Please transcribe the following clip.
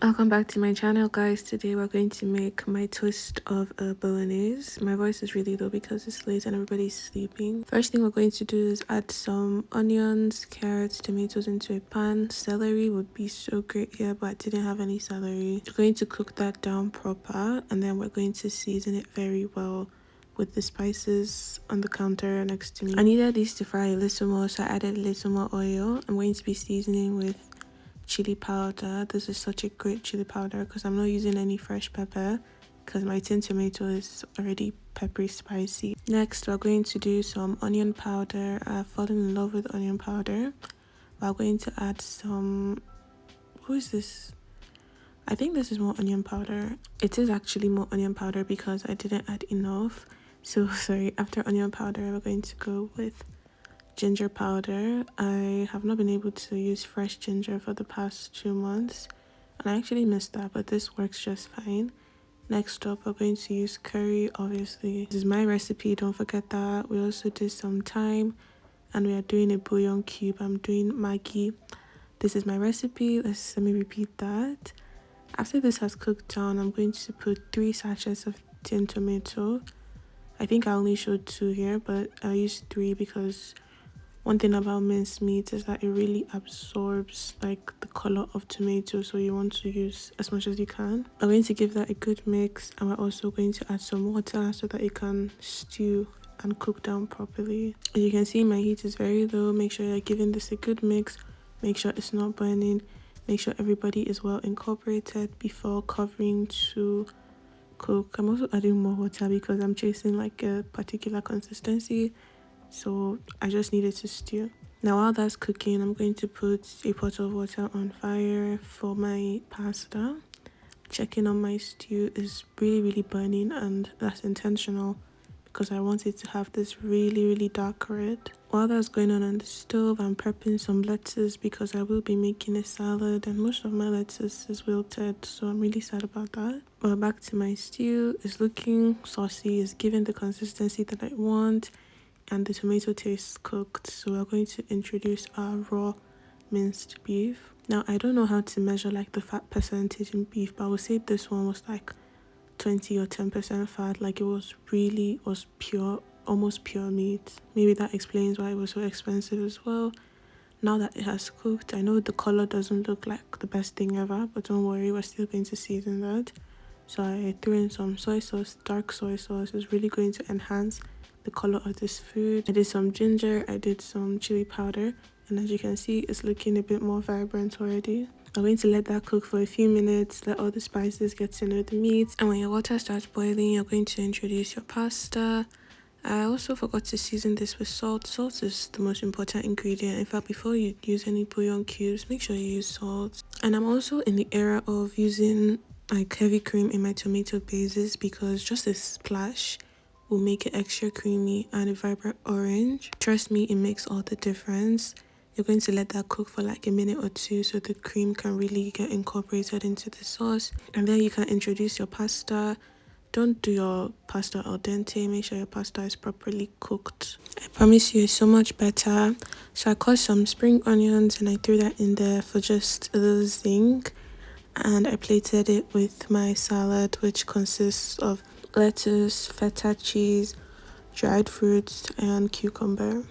Welcome back to my channel, guys. Today we're going to make my twist of a bolognese. My voice is really low because it's late and everybody's sleeping. First thing we're going to do is add some onions, carrots, tomatoes into a pan. Celery would be so great here, but I didn't have any celery. We're going to cook that down proper, and then we're going to season it very well with the spices on the counter next to me. I needed these to fry a little more, so I added a little more oil. I'm going to be seasoning with chili powder. This is such a great chili powder because I'm not using any fresh pepper because my tin tomato is already peppery spicy. Next, we're going to do some onion powder. I've fallen in love with onion powder. We're going to add some, who is this? I think this is more onion powder. It is actually more onion powder because I didn't add enough. So sorry, after onion powder, we're going to go with ginger powder. I have not been able to use fresh ginger for the past 2 months, and I actually missed that, but this works just fine. Next up, we're going to use curry. Obviously, this is my recipe, don't forget that. We also did some thyme, and we are doing a bouillon cube. I'm doing Maggi. This is my recipe. Let me repeat that. After this has cooked down, I'm going to put 3 sachets of tin tomato. I think I only showed 2 here, but I used 3 because one thing about minced meat is that it really absorbs like the color of tomato, so you want to use as much as you can. I'm going to give that a good mix, and we're also going to add some water so that it can stew and cook down properly. As you can see, my heat is very low. Make sure you're giving this a good mix. Make sure it's not burning. Make sure everybody is well incorporated before covering to cook. I'm also adding more water because I'm chasing like a particular consistency, so I just needed to stew. Now while that's cooking, I'm going to put a pot of water on fire for my pasta. Checking on my stew is really burning, and that's intentional because I want it to have this really dark red. While that's going on the stove, I'm prepping some lettuce because I will be making a salad, and most of my lettuce is wilted, so I'm really sad about that. But back to my stew. It's looking saucy, it's giving the consistency that I want, and the tomato tastes cooked. So we're going to introduce our raw minced beef. Now I don't know how to measure like the fat percentage in beef, but I would say this one was like 20 or 10% fat. Like it was pure, almost pure meat. Maybe that explains why it was so expensive as well. Now that it has cooked, I know the color doesn't look like the best thing ever, but don't worry, we're still going to season that. So I threw in some soy sauce. Dark soy sauce is really going to enhance the color of this food. I did some ginger, I did some chili powder, and as you can see, it's looking a bit more vibrant already. I'm going to let that cook for a few minutes, let all the spices get to know the meat, and when your water starts boiling, you're going to introduce your pasta. I also forgot to season this with salt. Salt is the most important ingredient. In fact, before you use any bouillon cubes, make sure you use salt. And I'm also in the era of using like heavy cream in my tomato bases because just a splash will make it extra creamy and a vibrant orange. Trust me, it makes all the difference. You're going to let that cook for like a minute or 2 so the cream can really get incorporated into the sauce, and then you can introduce your pasta. Don't do your pasta al dente. Make sure your pasta is properly cooked. I promise you it's so much better. So I cut some spring onions and I threw that in there for just a little zing, and I plated it with my salad, which consists of lettuce, feta cheese, dried fruits, and cucumber.